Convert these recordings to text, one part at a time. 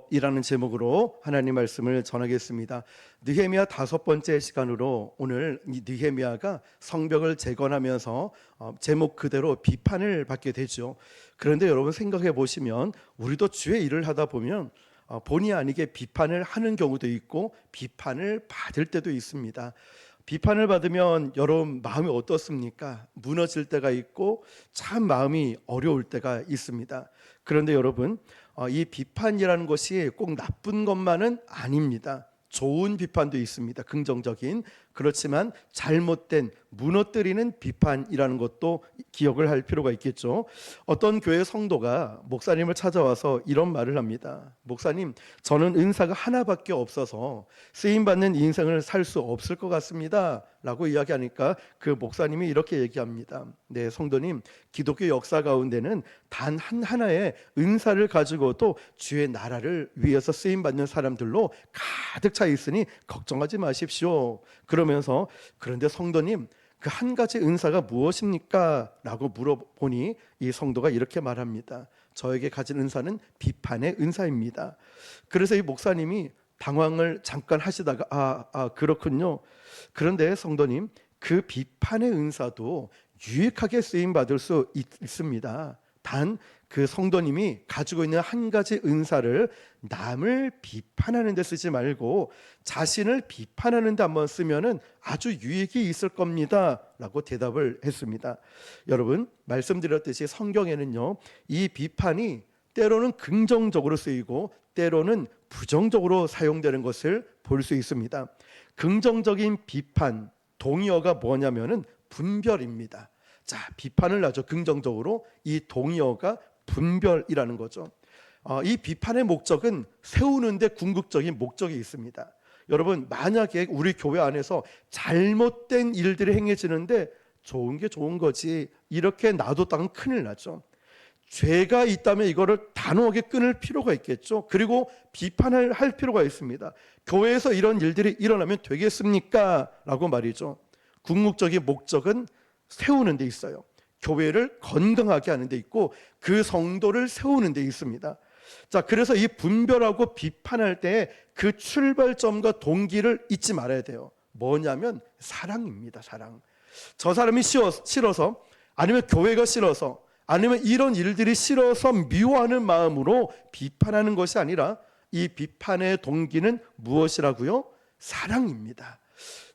이라는 제목으로 하나님 말씀을 전하겠습니다. 느헤미야 5번째 시간으로 오늘 이 느헤미야가 성벽을 재건하면서 제목 그대로 비판을 받게 되죠. 그런데 여러분 생각해 보시면 우리도 주의 일을 하다 보면 본의 아니게 비판을 하는 경우도 있고 비판을 받을 때도 있습니다. 비판을 받으면 여러분 마음이 어떻습니까? 무너질 때가 있고 참 마음이 어려울 때가 있습니다. 그런데 여러분 이 비판이라는 것이 꼭 나쁜 것만은 아닙니다. 좋은 비판도 있습니다. 긍정적인. 그렇지만 잘못된 무너뜨리는 비판이라는 것도 기억을 할 필요가 있겠죠. 어떤 교회 성도가 목사님을 찾아와서 이런 말을 합니다. 목사님, 저는 은사가 하나밖에 없어서 쓰임받는 인생을 살 수 없을 것 같습니다 라고 이야기하니까 그 목사님이 이렇게 얘기합니다. 네, 성도님, 기독교 역사 가운데는 단 하나의 은사를 가지고도 주의 나라를 위해서 쓰임받는 사람들로 가득 차 있으니 걱정하지 마십시오. 그러면서 그런데 성도님, 그 한 가지 은사가 무엇입니까? 라고 물어보니 이 성도가 이렇게 말합니다. 저에게 가진 은사는 비판의 은사입니다. 그래서 이 목사님이 당황을 잠깐 하시다가 그렇군요. 그런데 성도님, 그 비판의 은사도 유익하게 쓰임받을 수 있습니다. 단 그 성도님이 가지고 있는 한 가지 은사를 남을 비판하는 데 쓰지 말고 자신을 비판하는 데 한번 쓰면은 아주 유익이 있을 겁니다 라고 대답을 했습니다. 여러분, 말씀드렸듯이 성경에는요, 이 비판이 때로는 긍정적으로 쓰이고 때로는 부정적으로 사용되는 것을 볼 수 있습니다. 긍정적인 비판, 동의어가 뭐냐면은 분별입니다. 자, 비판을 하죠. 긍정적으로. 이 동의어가 분별이라는 거죠. 이 비판의 목적은 세우는데 궁극적인 목적이 있습니다. 여러분, 만약에 우리 교회 안에서 잘못된 일들이 행해지는데 좋은 게 좋은 거지 이렇게 놔뒀다면 큰일 나죠. 죄가 있다면 이거를 단호하게 끊을 필요가 있겠죠. 그리고 비판을 할 필요가 있습니다. 교회에서 이런 일들이 일어나면 되겠습니까? 라고 말이죠. 궁극적인 목적은 세우는 데 있어요. 교회를 건강하게 하는 데 있고 그 성도를 세우는 데 있습니다. 자, 그래서 이 분별하고 비판할 때 그 출발점과 동기를 잊지 말아야 돼요. 뭐냐면 사랑입니다. 사랑. 저 사람이 싫어서, 아니면 교회가 싫어서, 아니면 이런 일들이 싫어서 미워하는 마음으로 비판하는 것이 아니라 이 비판의 동기는 무엇이라고요? 사랑입니다.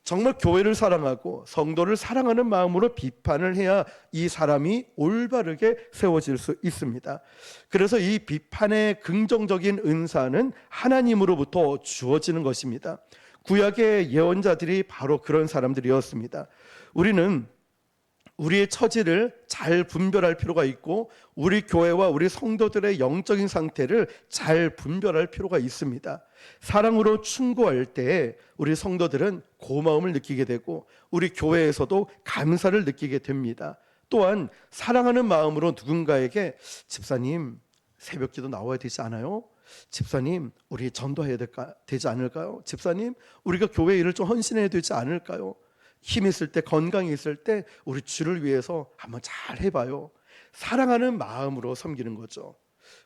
정말 교회를 사랑하고 성도를 사랑하는 마음으로 비판을 해야 이 사람이 올바르게 세워질 수 있습니다. 그래서 이 비판의 긍정적인 은사는 하나님으로부터 주어지는 것입니다. 구약의 예언자들이 바로 그런 사람들이었습니다. 우리는 우리의 처지를 잘 분별할 필요가 있고 우리 교회와 우리 성도들의 영적인 상태를 잘 분별할 필요가 있습니다. 사랑으로 충고할 때 우리 성도들은 고마움을 느끼게 되고 우리 교회에서도 감사를 느끼게 됩니다. 또한 사랑하는 마음으로 누군가에게 집사님 새벽기도 나와야 되지 않아요? 집사님 우리 전도해야 되지 않을까요? 집사님 우리가 교회 일을 좀 헌신해야 되지 않을까요? 힘 있을 때, 건강이 있을 때 우리 주를 위해서 한번 잘 해봐요. 사랑하는 마음으로 섬기는 거죠.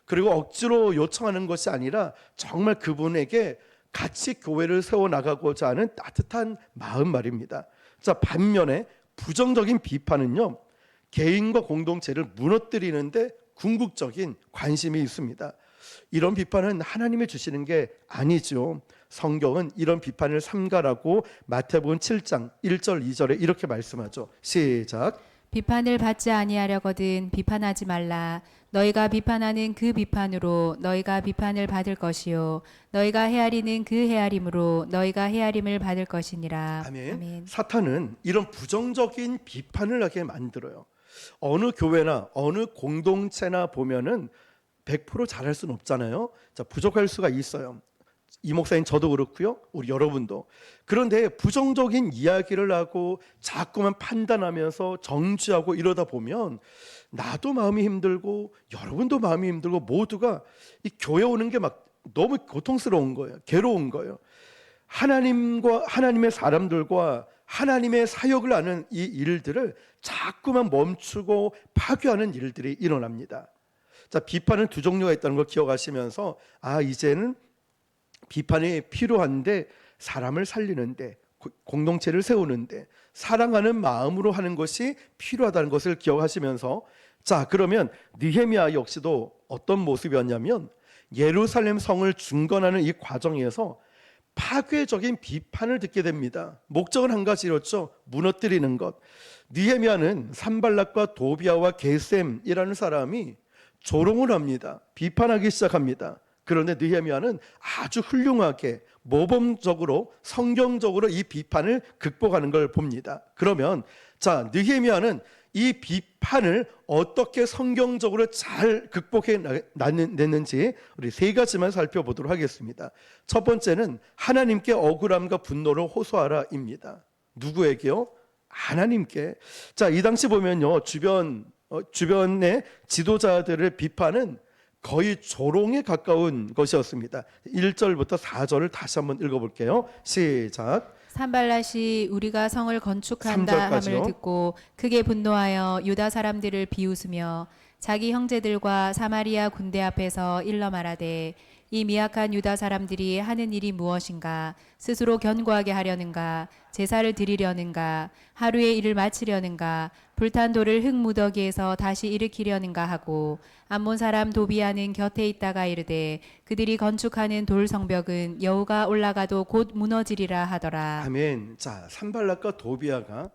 그리고 억지로 요청하는 것이 아니라 정말 그분에게 같이 교회를 세워나가고자 하는 따뜻한 마음 말입니다. 자, 반면에 부정적인 비판은요, 개인과 공동체를 무너뜨리는데 궁극적인 관심이 있습니다. 이런 비판은 하나님이 주시는 게 아니죠. 성경은 이런 비판을 삼가라고 마태복음 7장 1절 2절에 이렇게 말씀하죠. 시작. 비판을 받지 아니하려거든 비판하지 말라. 너희가 비판하는 그 비판으로 너희가 비판을 받을 것이요 너희가 헤아리는 그 헤아림으로 너희가 헤아림을 받을 것이니라. 아멘. 아멘. 사탄은 이런 부정적인 비판을 하게 만들어요. 어느 교회나 어느 공동체나 보면은 100% 잘할 수는 없잖아요. 자, 부족할 수가 있어요. 이 목사님 저도 그렇고요. 우리 여러분도. 그런데 부정적인 이야기를 하고 자꾸만 판단하면서 정죄하고 이러다 보면 나도 마음이 힘들고 여러분도 마음이 힘들고 모두가 이 교회 오는 게 막 너무 고통스러운 거예요. 괴로운 거예요. 하나님의 사람들과 하나님의 사역을 하는 이 일들을 자꾸만 멈추고 파괴하는 일들이 일어납니다. 자, 비판은 두 종류가 있다는 걸 기억하시면서 이제는 비판이 필요한데 사람을 살리는데 공동체를 세우는데 사랑하는 마음으로 하는 것이 필요하다는 것을 기억하시면서 자, 그러면 느헤미야 역시도 어떤 모습이었냐면 예루살렘 성을 중건하는 이 과정에서 파괴적인 비판을 듣게 됩니다. 목적은 한 가지였죠. 무너뜨리는 것. 느헤미야는 산발락과 도비아와 게셈이라는 사람이 조롱을 합니다. 비판하기 시작합니다. 그런데 느헤미야는 아주 훌륭하게 모범적으로 성경적으로 이 비판을 극복하는 걸 봅니다. 그러면 자, 느헤미야는 이 비판을 어떻게 성경적으로 잘 극복해냈는지 우리 세 가지만 살펴보도록 하겠습니다. 첫 번째는 하나님께 억울함과 분노를 호소하라입니다. 누구에게요? 하나님께. 자, 이 당시 보면요, 주변의 지도자들의 비판은 거의 조롱에 가까운 것이었습니다. 1절부터 4절을 다시 한번 읽어볼게요. 시작. 산발랏이 우리가 성을 건축한다 3절까지요. 함을 듣고 크게 분노하여 유다 사람들을 비웃으며 자기 형제들과 사마리아 군대 앞에서 일러 말하되 이 미약한 유다 사람들이 하는 일이 무엇인가? 스스로 견고하게 하려는가? 제사를 드리려는가? 하루의 일을 마치려는가? 불탄 돌을 흙 무더기에서 다시 일으키려는가 하고 암몬 사람 도비아는 곁에 있다가 이르되 그들이 건축하는 돌 성벽은 여호가 올라가도 곧 무너지리라 하더라. 아멘. 자, 산발락과 도비아가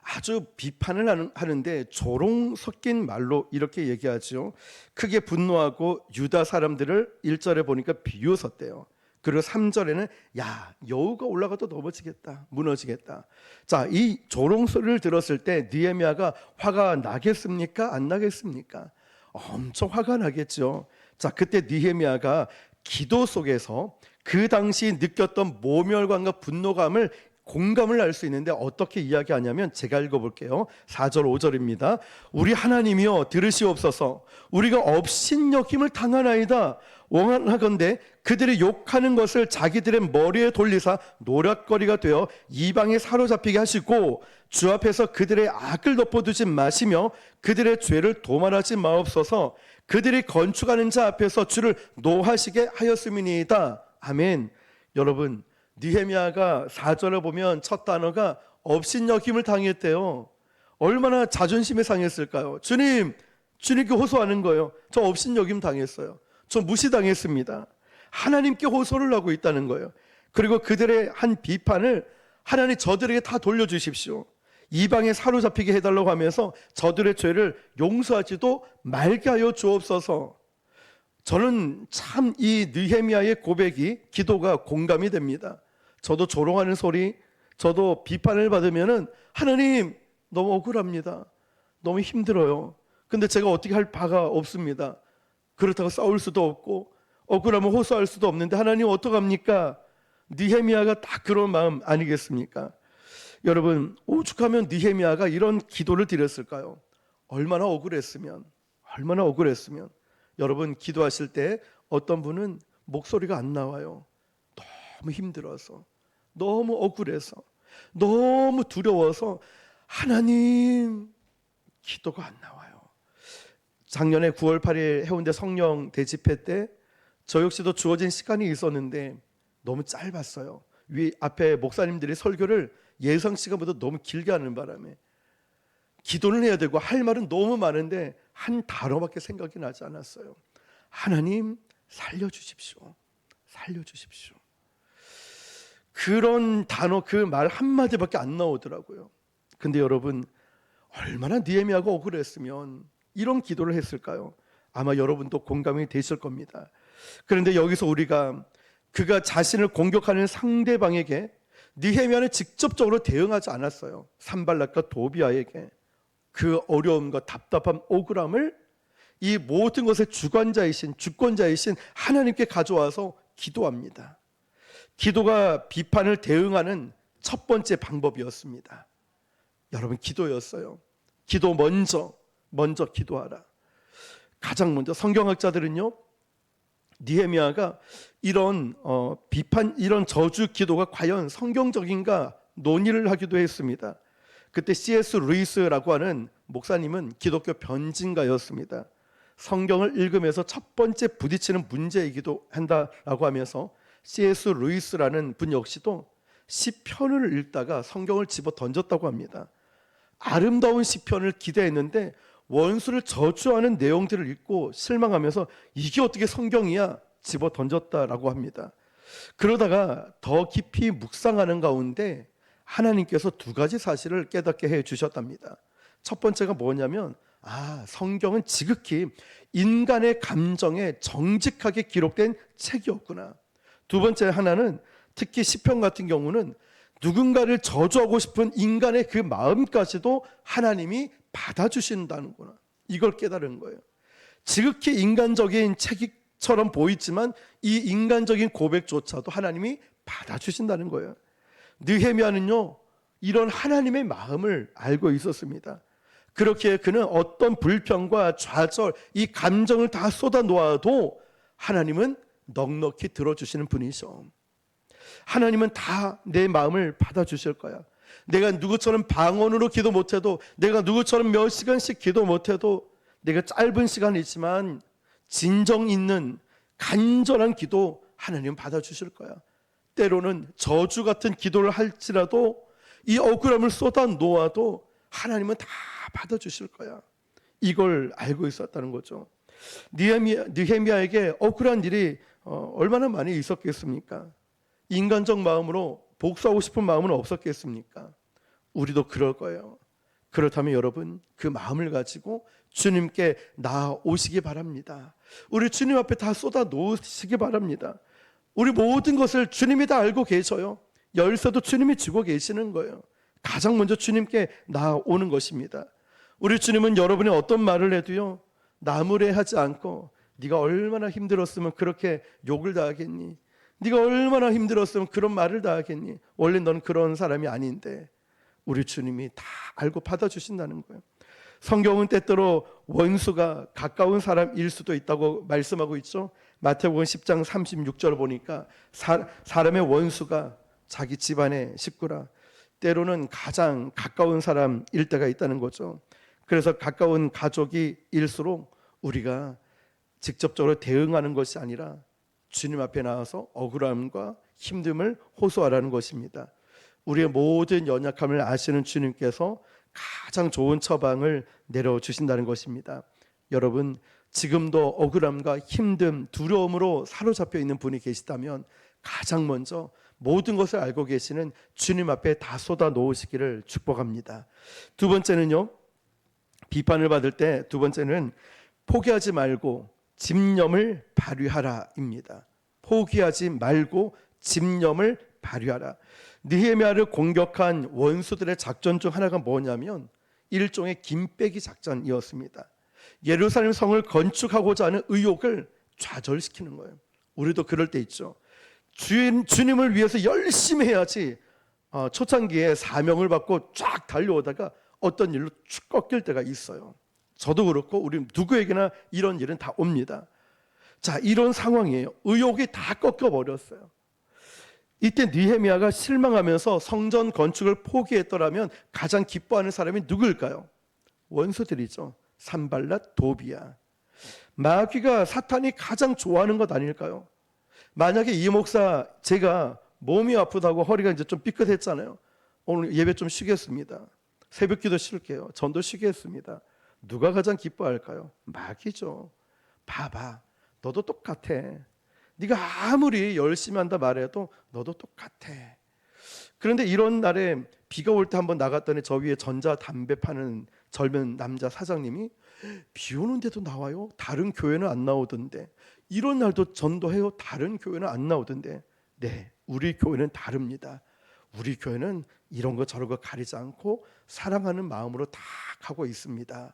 아주 비판을 하는데 조롱 섞인 말로 이렇게 얘기하죠. 크게 분노하고 유다 사람들을 1절에 보니까 비웃었대요. 그리고 3절에는 야, 여우가 올라가도 넘어지겠다, 무너지겠다. 자, 이 조롱 소리를 들었을 때 느헤미야가 화가 나겠습니까? 안 나겠습니까? 엄청 화가 나겠죠. 자, 그때 느헤미야가 기도 속에서 그 당시 느꼈던 모멸감과 분노감을 공감을 할 수 있는데 어떻게 이야기하냐면 제가 읽어볼게요. 4절 5절입니다. 우리 하나님이여 들으시옵소서. 우리가 업신여김을 당하나이다. 원하건대 그들이 욕하는 것을 자기들의 머리에 돌리사 노략거리가 되어 이방에 사로잡히게 하시고 주 앞에서 그들의 악을 덮어두지 마시며 그들의 죄를 도말하지 마옵소서. 그들이 건축하는 자 앞에서 주를 노하시게 하였음이니이다. 아멘. 여러분, 느헤미야가 4절에 보면 첫 단어가 업신여김을 당했대요. 얼마나 자존심이 상했을까요? 주님께 호소하는 거예요. 저 업신여김 당했어요. 저 무시당했습니다. 하나님께 호소를 하고 있다는 거예요. 그리고 그들의 한 비판을 하나님 저들에게 다 돌려주십시오. 이방에 사로잡히게 해달라고 하면서 저들의 죄를 용서하지도 말게 하여 주옵소서. 저는 참 이 느헤미야의 고백이 기도가 공감이 됩니다. 저도 조롱하는 소리, 저도 비판을 받으면은 하나님 너무 억울합니다. 너무 힘들어요. 근데 제가 어떻게 할 바가 없습니다. 그렇다고 싸울 수도 없고 억울하면 호소할 수도 없는데 하나님 어떡합니까? 느헤미야가 딱 그런 마음 아니겠습니까? 여러분, 오죽하면 느헤미야가 이런 기도를 드렸을까요? 얼마나 억울했으면. 여러분, 기도하실 때 어떤 분은 목소리가 안 나와요. 너무 힘들어서, 너무 억울해서, 너무 두려워서 하나님 기도가 안 나와요. 작년에 9월 8일 해운대 성령 대집회 때 저 역시도 주어진 시간이 있었는데 너무 짧았어요. 앞에 목사님들이 설교를 예상 시간보다 너무 길게 하는 바람에 기도를 해야 되고 할 말은 너무 많은데 한 단어밖에 생각이 나지 않았어요. 하나님 살려주십시오. 그런 단어, 그 말 한마디밖에 안 나오더라고요. 근데 여러분, 얼마나 느헤미야가 억울했으면 이런 기도를 했을까요? 아마 여러분도 공감이 되실 겁니다. 그런데 여기서 우리가 그가 자신을 공격하는 상대방에게 느헤미야는 직접적으로 대응하지 않았어요. 산발락과 도비아에게 그 어려움과 답답함, 억울함을 이 모든 것의 주권자이신 하나님께 가져와서 기도합니다. 기도가 비판을 대응하는 첫 번째 방법이었습니다. 여러분, 기도였어요. 기도 먼저 기도하라. 가장 먼저 성경학자들은요, 느헤미야가 이런 비판, 이런 저주 기도가 과연 성경적인가 논의를 하기도 했습니다. 그때 C.S. 루이스라고 하는 목사님은 기독교 변진가였습니다. 성경을 읽으면서 첫 번째 부딪히는 문제이기도 한다라고 하면서 C.S. 루이스라는 분 역시도 시편을 읽다가 성경을 집어 던졌다고 합니다. 아름다운 시편을 기대했는데 원수를 저주하는 내용들을 읽고 실망하면서 이게 어떻게 성경이야? 집어 던졌다라고 합니다. 그러다가 더 깊이 묵상하는 가운데 하나님께서 두 가지 사실을 깨닫게 해 주셨답니다. 첫 번째가 뭐냐면 성경은 지극히 인간의 감정에 정직하게 기록된 책이었구나. 두 번째 하나는 특히 시편 같은 경우는 누군가를 저주하고 싶은 인간의 그 마음까지도 하나님이 받아주신다는구나. 이걸 깨달은 거예요. 지극히 인간적인 책처럼 보이지만 이 인간적인 고백조차도 하나님이 받아주신다는 거예요. 느헤미야는요, 이런 하나님의 마음을 알고 있었습니다. 그렇게 그는 어떤 불평과 좌절, 이 감정을 다 쏟아 놓아도 하나님은 넉넉히 들어주시는 분이죠. 하나님은 다 내 마음을 받아주실 거야. 내가 누구처럼 방언으로 기도 못해도, 내가 누구처럼 몇 시간씩 기도 못해도, 내가 짧은 시간이지만 진정 있는 간절한 기도 하나님은 받아주실 거야. 때로는 저주 같은 기도를 할지라도 이 억울함을 쏟아 놓아도 하나님은 다 받아주실 거야. 이걸 알고 있었다는 거죠. 느헤미야에게 억울한 일이 얼마나 많이 있었겠습니까? 인간적 마음으로 복수하고 싶은 마음은 없었겠습니까? 우리도 그럴 거예요. 그렇다면 여러분, 그 마음을 가지고 주님께 나아오시기 바랍니다. 우리 주님 앞에 다 쏟아 놓으시기 바랍니다. 우리 모든 것을 주님이 다 알고 계셔요. 열쇠도 주님이 주고 계시는 거예요. 가장 먼저 주님께 나아오는 것입니다. 우리 주님은 여러분이 어떤 말을 해도요, 나무래하지 않고 네가 얼마나 힘들었으면 그렇게 욕을 다 하겠니? 네가 얼마나 힘들었으면 그런 말을 다 하겠니? 원래 넌 그런 사람이 아닌데. 우리 주님이 다 알고 받아주신다는 거예요. 성경은 때때로 원수가 가까운 사람일 수도 있다고 말씀하고 있죠. 마태복음 10장 36절 보니까 사람의 원수가 자기 집안의 식구라. 때로는 가장 가까운 사람일 때가 있다는 거죠. 그래서 가까운 가족일수록 우리가 직접적으로 대응하는 것이 아니라 주님 앞에 나와서 억울함과 힘듦을 호소하라는 것입니다. 우리의 모든 연약함을 아시는 주님께서 가장 좋은 처방을 내려주신다는 것입니다. 여러분, 지금도 억울함과 힘듦, 두려움으로 사로잡혀 있는 분이 계시다면 가장 먼저 모든 것을 알고 계시는 주님 앞에 다 쏟아 놓으시기를 축복합니다. 두 번째는요, 비판을 받을 때 두 번째는 포기하지 말고 집념을 발휘하라입니다. 포기하지 말고 집념을 발휘하라. 느헤미야를 공격한 원수들의 작전 중 하나가 뭐냐면 일종의 김빼기 작전이었습니다. 예루살렘 성을 건축하고자 하는 의욕을 좌절시키는 거예요. 우리도 그럴 때 있죠. 주님을 위해서 열심히 해야지 초창기에 사명을 받고 쫙 달려오다가 어떤 일로 축 꺾일 때가 있어요. 저도 그렇고 우리 누구에게나 이런 일은 다 옵니다. 자, 이런 상황이에요. 의욕이 다 꺾여버렸어요. 이때 느헤미야가 실망하면서 성전 건축을 포기했더라면 가장 기뻐하는 사람이 누구일까요? 원수들이죠. 산발랏, 도비야. 마귀가 사탄이 가장 좋아하는 것 아닐까요? 만약에 이 목사, 제가 몸이 아프다고 허리가 이제 좀 삐끗했잖아요. 오늘 예배 좀 쉬겠습니다. 새벽기도 쉴게요. 전도 쉬겠습니다. 누가 가장 기뻐할까요? 마귀죠. 봐봐, 너도 똑같아. 네가 아무리 열심히 한다 말해도 너도 똑같아. 그런데 이런 날에 비가 올 때 한번 나갔더니 저 위에 전자담배 파는 젊은 남자 사장님이 비 오는데도 나와요? 다른 교회는 안 나오던데. 이런 날도 전도해요? 다른 교회는 안 나오던데. 네, 우리 교회는 다릅니다. 우리 교회는 이런 거 저런 거 가리지 않고 사랑하는 마음으로 다 하고 있습니다.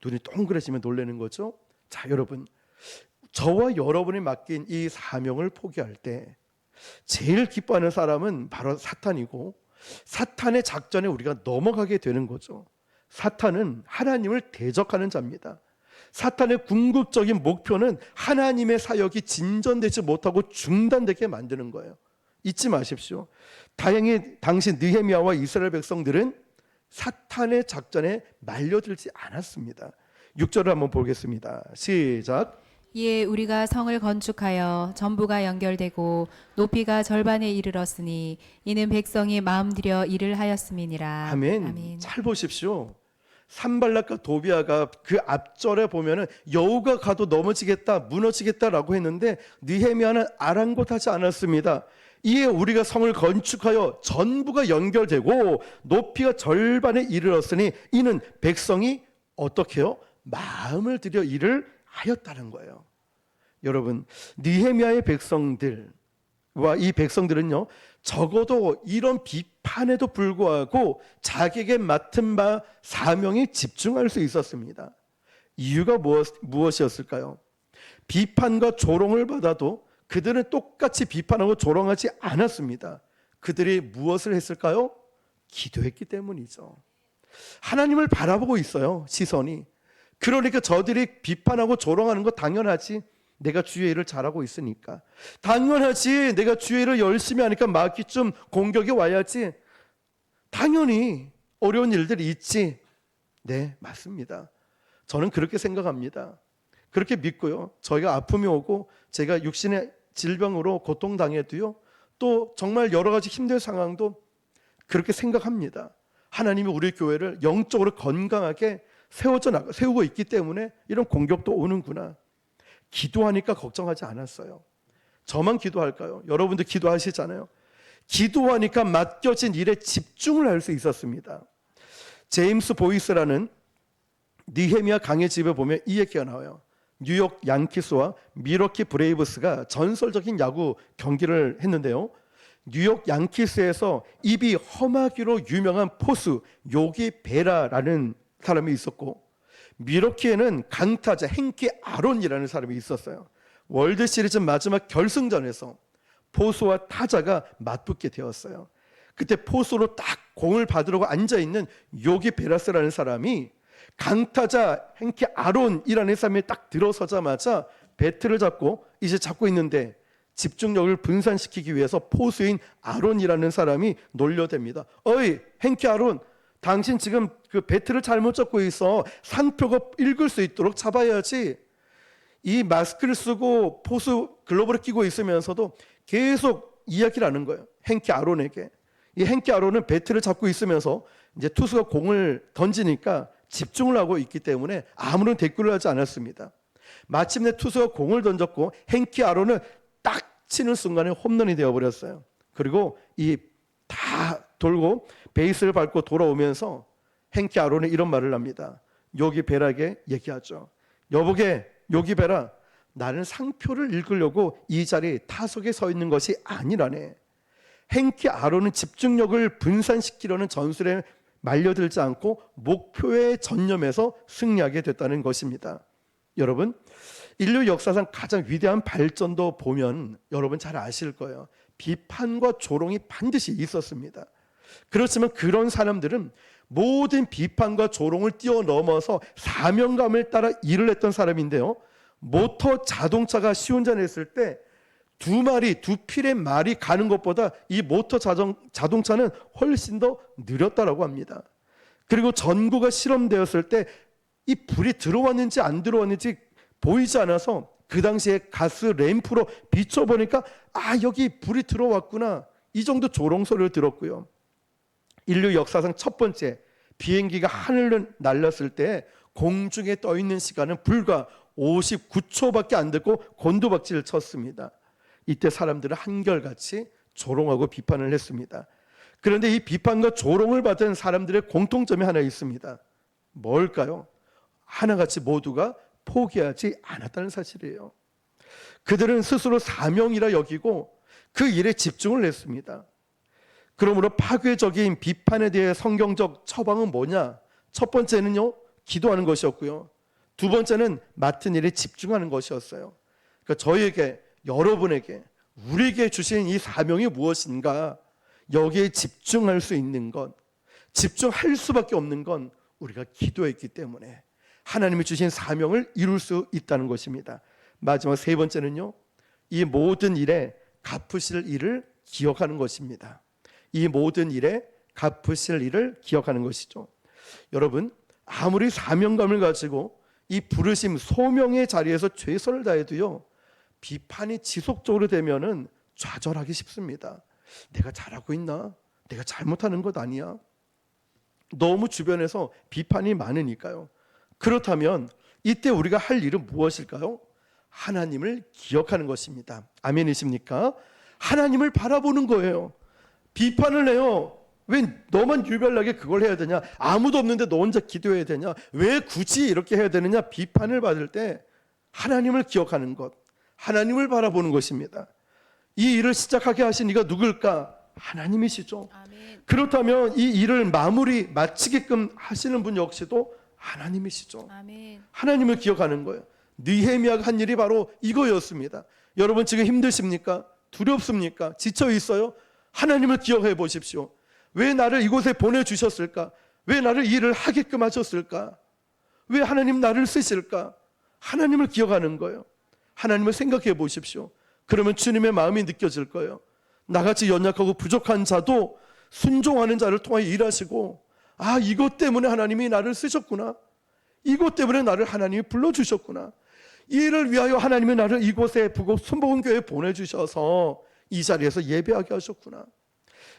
눈이 동그래지면 놀라는 거죠. 자, 여러분, 저와 여러분이 맡긴 이 사명을 포기할 때 제일 기뻐하는 사람은 바로 사탄이고, 사탄의 작전에 우리가 넘어가게 되는 거죠. 사탄은 하나님을 대적하는 자입니다. 사탄의 궁극적인 목표는 하나님의 사역이 진전되지 못하고 중단되게 만드는 거예요. 잊지 마십시오. 다행히 당시 느헤미야와 이스라엘 백성들은 사탄의 작전에 말려들지 않았습니다. 6절을 한번 보겠습니다. 시작. 이에 우리가 성을 건축하여 전부가 연결되고 높이가 절반에 이르렀으니 이는 백성이 마음들여 일을 하였음이니라. 아멘. 잘 보십시오. 산발락과 도비아가 그 앞절에 보면은 여우가 가도 넘어지겠다, 무너지겠다라고 했는데 느헤미야는 아랑곳하지 않았습니다. 이에 우리가 성을 건축하여 전부가 연결되고 높이가 절반에 이르렀으니 이는 백성이 어떻게 해요? 마음을 들여 일을 하였다는 거예요. 여러분, 느헤미야의 백성들과 이 백성들은요, 적어도 이런 비판에도 불구하고 자기에게 맡은 바 사명에 집중할 수 있었습니다. 이유가 무엇이었을까요? 비판과 조롱을 받아도 그들은 똑같이 비판하고 조롱하지 않았습니다. 그들이 무엇을 했을까요? 기도했기 때문이죠. 하나님을 바라보고 있어요, 시선이. 그러니까 저들이 비판하고 조롱하는 거 당연하지. 내가 주의 일을 잘하고 있으니까. 당연하지. 내가 주의 일을 열심히 하니까 마귀쯤 공격이 와야지. 당연히 어려운 일들이 있지. 네, 맞습니다. 저는 그렇게 생각합니다. 그렇게 믿고요. 저희가 아픔이 오고 제가 육신의 질병으로 고통당해도요, 또 정말 여러 가지 힘든 상황도 그렇게 생각합니다. 하나님이 우리 교회를 영적으로 건강하게 세우고 있기 때문에 이런 공격도 오는구나. 기도하니까 걱정하지 않았어요. 저만 기도할까요? 여러분도 기도하시잖아요. 기도하니까 맡겨진 일에 집중을 할 수 있었습니다. 제임스 보이스라는 느헤미야 강의 집에 보면 이 얘기가 나와요. 뉴욕 양키스와 미러키 브레이브스가 전설적인 야구 경기를 했는데요. 뉴욕 양키스에서 입이 험하기로 유명한 포수 요기 베라라는 사람이 있었고, 미러키에는 강타자 행키 아론이라는 사람이 있었어요. 월드시리즈 마지막 결승전에서 포수와 타자가 맞붙게 되었어요. 그때 포수로 딱 공을 받으려고 앉아있는 요기 베라스라는 사람이 강타자 행키 아론이라는 사람이 딱 들어서자마자 배트를 잡고 있는데 집중력을 분산시키기 위해서 포수인 아론이라는 사람이 놀려댑니다. 어이 행키 아론, 당신 지금 그 배트를 잘못 잡고 있어. 상표가 읽을 수 있도록 잡아야지. 이 마스크를 쓰고 포수 글러브를 끼고 있으면서도 계속 이야기를 하는 거예요. 행키 아론에게. 이 행키 아론은 배트를 잡고 있으면서 이제 투수가 공을 던지니까 집중을 하고 있기 때문에 아무런 대꾸를 하지 않았습니다. 마침내 투수가 공을 던졌고 행키 아론은 딱 치는 순간에 홈런이 되어버렸어요. 그리고 이 다 돌고 베이스를 밟고 돌아오면서 행키 아론이 이런 말을 합니다. 요기 베라에게 얘기하죠. 여보게 요기 베라, 나는 상표를 읽으려고 이 자리 타석에 서 있는 것이 아니라네. 행키 아론은 집중력을 분산시키려는 전술에 말려들지 않고 목표에 전념해서 승리하게 됐다는 것입니다. 여러분, 인류 역사상 가장 위대한 발전도 보면 여러분 잘 아실 거예요. 비판과 조롱이 반드시 있었습니다. 그렇지만 그런 사람들은 모든 비판과 조롱을 뛰어넘어서 사명감을 따라 일을 했던 사람인데요. 모터 자동차가 시운전했을 때 두 필의 말이 가는 것보다 이 모터 자동차는 훨씬 더 느렸다라고 합니다. 그리고 전구가 실험되었을 때 이 불이 들어왔는지 안 들어왔는지 보이지 않아서 그 당시에 가스 램프로 비춰보니까 여기 불이 들어왔구나. 이 정도 조롱 소리를 들었고요. 인류 역사상 첫 번째 비행기가 하늘을 날렸을 때 공중에 떠 있는 시간은 불과 59초밖에 안 됐고 곤두박질을 쳤습니다. 이때 사람들은 한결같이 조롱하고 비판을 했습니다. 그런데 이 비판과 조롱을 받은 사람들의 공통점이 하나 있습니다. 뭘까요? 하나같이 모두가 포기하지 않았다는 사실이에요. 그들은 스스로 사명이라 여기고 그 일에 집중을 했습니다. 그러므로 파괴적인 비판에 대해 성경적 처방은 뭐냐? 첫 번째는요, 기도하는 것이었고요. 두 번째는 맡은 일에 집중하는 것이었어요. 그러니까 저희에게, 여러분에게, 우리에게 주신 이 사명이 무엇인가? 여기에 집중할 수 있는 것, 집중할 수밖에 없는 건 우리가 기도했기 때문에 하나님이 주신 사명을 이룰 수 있다는 것입니다. 마지막 세 번째는요, 이 모든 일에 갚으실 일을 기억하는 것입니다. 이 모든 일에 갚으실 일을 기억하는 것이죠. 여러분, 아무리 사명감을 가지고 이 부르심 소명의 자리에서 최선을 다해도요, 비판이 지속적으로 되면은 좌절하기 쉽습니다. 내가 잘하고 있나? 내가 잘못하는 것 아니야? 너무 주변에서 비판이 많으니까요. 그렇다면 이때 우리가 할 일은 무엇일까요? 하나님을 기억하는 것입니다. 아멘이십니까? 하나님을 바라보는 거예요. 비판을 해요. 왜 너만 유별나게 그걸 해야 되냐? 아무도 없는데 너 혼자 기도해야 되냐? 왜 굳이 이렇게 해야 되느냐? 비판을 받을 때 하나님을 기억하는 것, 하나님을 바라보는 것입니다. 이 일을 시작하게 하신 이가 누굴까? 하나님이시죠. 아멘. 그렇다면 이 일을 마치게끔 하시는 분 역시도 하나님이시죠. 아멘. 하나님을 기억하는 거예요. 느헤미야가 한 일이 바로 이거였습니다. 여러분 지금 힘드십니까? 두렵습니까? 지쳐 있어요? 하나님을 기억해 보십시오. 왜 나를 이곳에 보내주셨을까? 왜 나를 이 일을 하게끔 하셨을까? 왜 하나님 나를 쓰실까? 하나님을 기억하는 거예요. 하나님을 생각해 보십시오. 그러면 주님의 마음이 느껴질 거예요. 나같이 연약하고 부족한 자도 순종하는 자를 통하여 일하시고, 아, 이것 때문에 하나님이 나를 쓰셨구나. 이것 때문에 나를 하나님이 불러주셨구나. 이 일을 위하여 하나님이 나를 이곳에 순복음교회에 보내주셔서 이 자리에서 예배하게 하셨구나.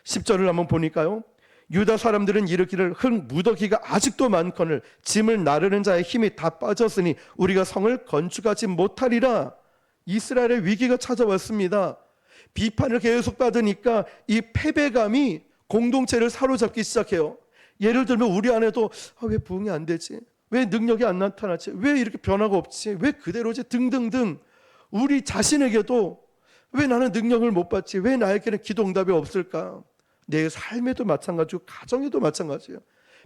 10절을 한번 보니까요, 유다 사람들은 이르기를 흙 무더기가 아직도 많거늘 짐을 나르는 자의 힘이 다 빠졌으니 우리가 성을 건축하지 못하리라. 이스라엘의 위기가 찾아왔습니다. 비판을 계속 받으니까 이 패배감이 공동체를 사로잡기 시작해요. 예를 들면 우리 안에도 왜 부흥이 안 되지? 왜 능력이 안 나타나지? 왜 이렇게 변화가 없지? 왜 그대로지? 등등등. 우리 자신에게도 왜 나는 능력을 못 받지? 왜 나에게는 기도 응답이 없을까? 내 삶에도 마찬가지고 가정에도 마찬가지예요.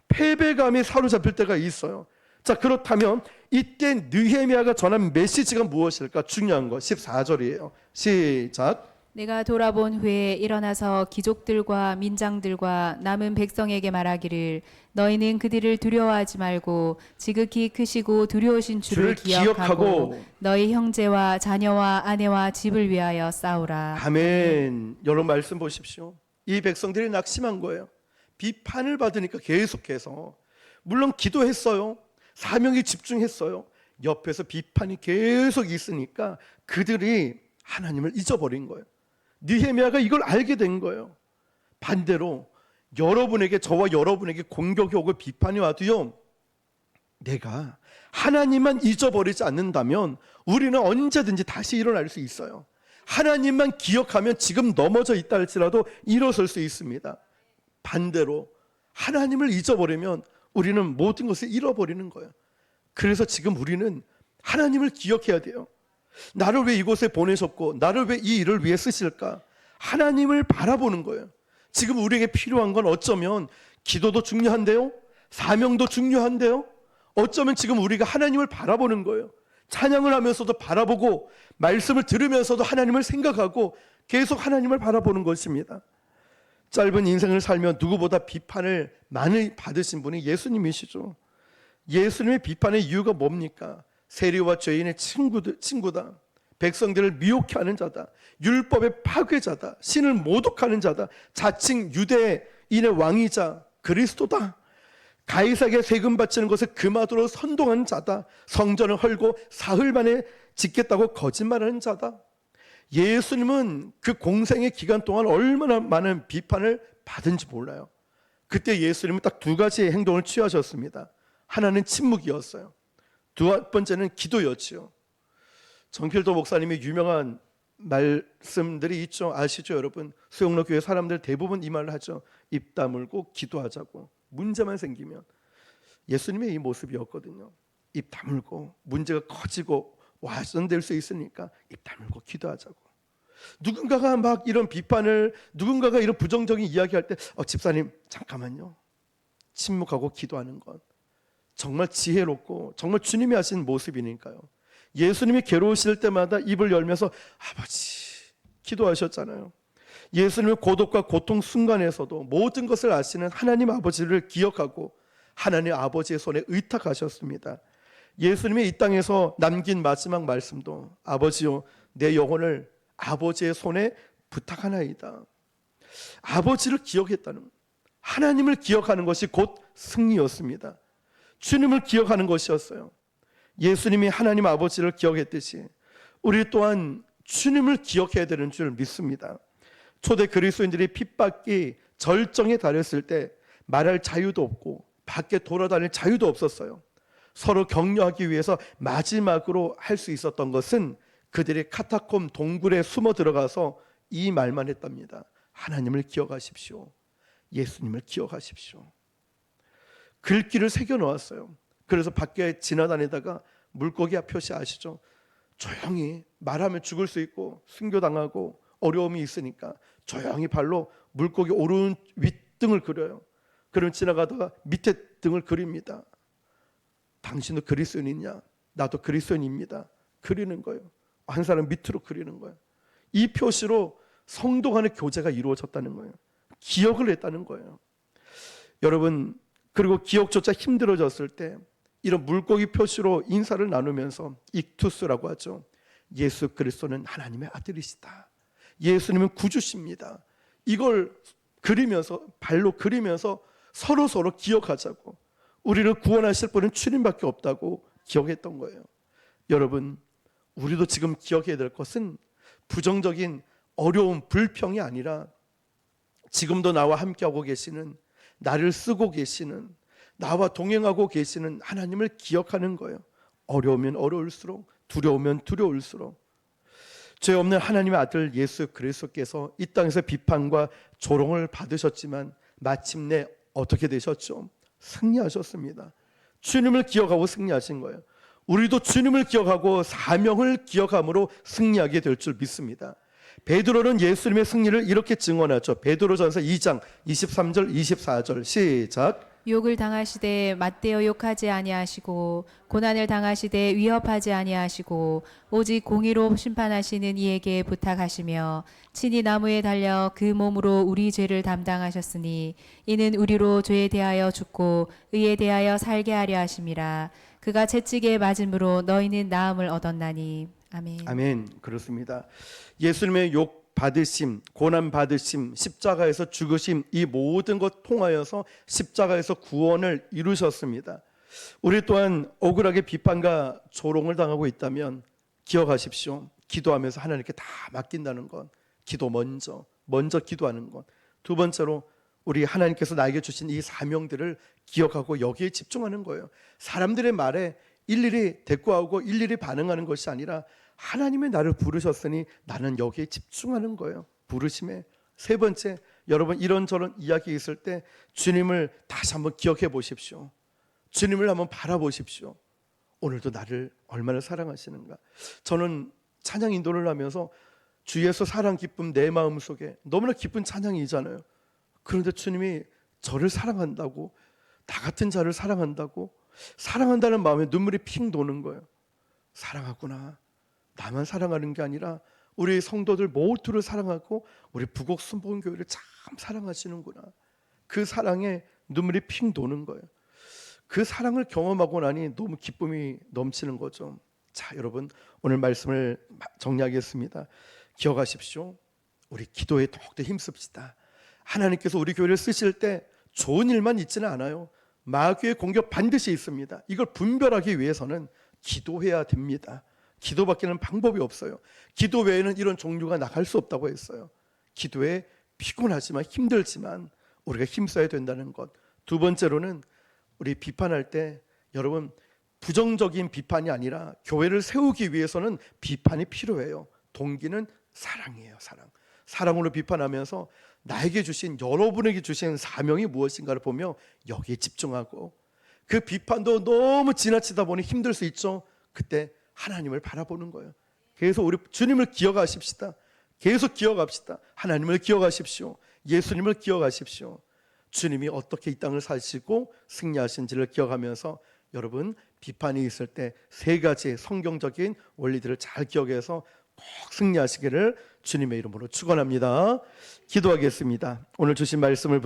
패배감이 사로잡힐 때가 있어요. 자, 그렇다면 이때 느헤미야가 전한 메시지가 무엇일까? 중요한 거 14절이에요. 시작. 내가 돌아본 후에 일어나서 귀족들과 민장들과 남은 백성에게 말하기를 너희는 그들을 두려워하지 말고 지극히 크시고 두려우신 주를 기억하고 너희 형제와 자녀와 아내와 집을 위하여 싸우라. 아멘. 여러분 말씀 보십시오. 이 백성들이 낙심한 거예요. 비판을 받으니까 계속해서, 물론 기도했어요. 사명에 집중했어요. 옆에서 비판이 계속 있으니까 그들이 하나님을 잊어버린 거예요. 느헤미야가 이걸 알게 된 거예요. 반대로 여러분에게, 저와 여러분에게 공격이 오고 비판이 와도요, 내가 하나님만 잊어버리지 않는다면 우리는 언제든지 다시 일어날 수 있어요. 하나님만 기억하면 지금 넘어져 있다 할지라도 일어설 수 있습니다. 반대로 하나님을 잊어버리면 우리는 모든 것을 잃어버리는 거예요. 그래서 지금 우리는 하나님을 기억해야 돼요. 나를 왜 이곳에 보내셨고 나를 왜 이 일을 위해 쓰실까? 하나님을 바라보는 거예요. 지금 우리에게 필요한 건 어쩌면 기도도 중요한데요, 사명도 중요한데요, 어쩌면 지금 우리가 하나님을 바라보는 거예요. 찬양을 하면서도 바라보고 말씀을 들으면서도 하나님을 생각하고 계속 하나님을 바라보는 것입니다. 짧은 인생을 살며 누구보다 비판을 많이 받으신 분이 예수님이시죠. 예수님의 비판의 이유가 뭡니까? 세리와 죄인의 친구다. 백성들을 미혹해 하는 자다. 율법의 파괴자다. 신을 모독하는 자다. 자칭 유대인의 왕이자 그리스도다. 가이사에게 세금 바치는 것을 금화도로 선동하는 자다. 성전을 헐고 사흘 만에 짓겠다고 거짓말하는 자다. 예수님은 그 공생의 기간 동안 얼마나 많은 비판을 받은지 몰라요. 그때 예수님은 딱 두 가지의 행동을 취하셨습니다. 하나는 침묵이었어요. 두 번째는 기도였지요. 정필도 목사님의 유명한 말씀들이 있죠. 아시죠, 여러분? 수영로 교회 사람들 대부분 이 말을 하죠. 입 다물고 기도하자고. 문제만 생기면. 예수님의 이 모습이었거든요. 입 다물고 문제가 커지고 와전될 수 있으니까 입 다물고 기도하자고. 누군가가 막 이런 비판을, 누군가가 이런 부정적인 이야기할 때 집사님 잠깐만요. 침묵하고 기도하는 것 정말 지혜롭고 정말 주님이 하신 모습이니까요. 예수님이 괴로우실 때마다 입을 열면서 아버지 기도하셨잖아요. 예수님의 고독과 고통 순간에서도 모든 것을 아시는 하나님 아버지를 기억하고 하나님 아버지의 손에 의탁하셨습니다. 예수님이 이 땅에서 남긴 마지막 말씀도 아버지요 내 영혼을 아버지의 손에 부탁하나이다. 아버지를 기억했다는, 하나님을 기억하는 것이 곧 승리였습니다. 주님을 기억하는 것이었어요. 예수님이 하나님 아버지를 기억했듯이 우리 또한 주님을 기억해야 되는 줄 믿습니다. 초대 그리스도인들이 핍박이 절정에 달했을 때 말할 자유도 없고 밖에 돌아다닐 자유도 없었어요. 서로 격려하기 위해서 마지막으로 할 수 있었던 것은 그들이 카타콤 동굴에 숨어 들어가서 이 말만 했답니다. 하나님을 기억하십시오. 예수님을 기억하십시오. 글귀를 새겨 놓았어요. 그래서 밖에 지나다니다가 물고기 표시 아시죠? 조용히 말하면 죽을 수 있고 순교당하고 어려움이 있으니까 조용히 발로 물고기 오른 윗등을 그려요. 그럼 지나가다가 밑에 등을 그립니다. 당신도 그리스도인이냐? 나도 그리스도인입니다. 그리는 거예요. 한 사람 밑으로 그리는 거예요. 이 표시로 성도 간의 교제가 이루어졌다는 거예요. 기억을 했다는 거예요. 여러분, 그리고 기억조차 힘들어졌을 때 이런 물고기 표시로 인사를 나누면서 익투스라고 하죠. 예수 그리스도는 하나님의 아들이시다. 예수님은 구주십니다. 이걸 그리면서 발로 그리면서 서로 기억하자고. 우리를 구원하실 분은 주님밖에 없다고 기억했던 거예요. 여러분, 우리도 지금 기억해야 될 것은 부정적인 어려움, 불평이 아니라 지금도 나와 함께하고 계시는, 나를 쓰고 계시는, 나와 동행하고 계시는 하나님을 기억하는 거예요. 어려우면 어려울수록, 두려우면 두려울수록. 죄 없는 하나님의 아들 예수 그리스도께서 이 땅에서 비판과 조롱을 받으셨지만 마침내 어떻게 되셨죠? 승리하셨습니다. 주님을 기억하고 승리하신 거예요. 우리도 주님을 기억하고 사명을 기억함으로 승리하게 될 줄 믿습니다. 베드로는 예수님의 승리를 이렇게 증언하죠. 베드로전서 2장 23절 24절 시작. 욕을 당하시되 맞대어 욕하지 아니하시고 고난을 당하시되 위협하지 아니하시고 오직 공의로 심판하시는 이에게 부탁하시며 친히 나무에 달려 그 몸으로 우리 죄를 담당하셨으니 이는 우리로 죄에 대하여 죽고 의에 대하여 살게 하려 하심이라. 그가 채찍에 맞음으로 너희는 나음을 얻었나니. 아멘. 아멘. 그렇습니다. 예수님의 욕 받으심, 고난 받으심, 십자가에서 죽으심, 이 모든 것 통하여서 십자가에서 구원을 이루셨습니다. 우리 또한 억울하게 비판과 조롱을 당하고 있다면 기억하십시오. 기도하면서 하나님께 다 맡긴다는 것. 기도 먼저 기도하는 것. 두 번째로 우리 하나님께서 나에게 주신 이 사명들을 기억하고 여기에 집중하는 거예요. 사람들의 말에 일일이 대꾸하고 일일이 반응하는 것이 아니라 하나님의 나를 부르셨으니 나는 여기에 집중하는 거예요. 부르심에. 세 번째, 여러분 이런저런 이야기 있을 때 주님을 다시 한번 기억해 보십시오. 주님을 한번 바라보십시오. 오늘도 나를 얼마나 사랑하시는가. 저는 찬양 인도를 하면서 주 예수 사랑 기쁨 내 마음속에 너무나 기쁜 찬양이잖아요. 그런데 주님이 저를 사랑한다고, 나 같은 자를 사랑한다고, 사랑한다는 마음에 눈물이 핑 도는 거예요. 사랑하구나. 나만 사랑하는 게 아니라 우리 성도들 모두를 사랑하고 우리 부곡 순복음교회를 참 사랑하시는구나. 그 사랑에 눈물이 핑 도는 거예요. 그 사랑을 경험하고 나니 너무 기쁨이 넘치는 거죠. 자, 여러분 오늘 말씀을 정리하겠습니다. 기억하십시오. 우리 기도에 더욱더 힘씁시다. 하나님께서 우리 교회를 쓰실 때 좋은 일만 있지는 않아요. 마귀의 공격 반드시 있습니다. 이걸 분별하기 위해서는 기도해야 됩니다. 기도밖에는 방법이 없어요. 기도 외에는 이런 종류가 나갈 수 없다고 했어요. 기도에 피곤하지만 힘들지만 우리가 힘써야 된다는 것. 두 번째로는 우리 비판할 때 여러분 부정적인 비판이 아니라 교회를 세우기 위해서는 비판이 필요해요. 동기는 사랑이에요. 사랑으로 비판하면서 나에게 주신, 여러분에게 주신 사명이 무엇인가를 보며 여기에 집중하고, 그 비판도 너무 지나치다 보니 힘들 수 있죠. 그때 하나님을 바라보는 거예요. 그래서 우리 주님을 기억하십시다. 계속 기억합시다. 하나님을 기억하십시오. 예수님을 기억하십시오. 주님이 어떻게 이 땅을 사시고 승리하신지를 기억하면서 여러분 비판이 있을 때 세 가지 성경적인 원리들을 잘 기억해서 꼭 승리하시기를 주님의 이름으로 축원합니다. 기도하겠습니다. 오늘 주신 말씀을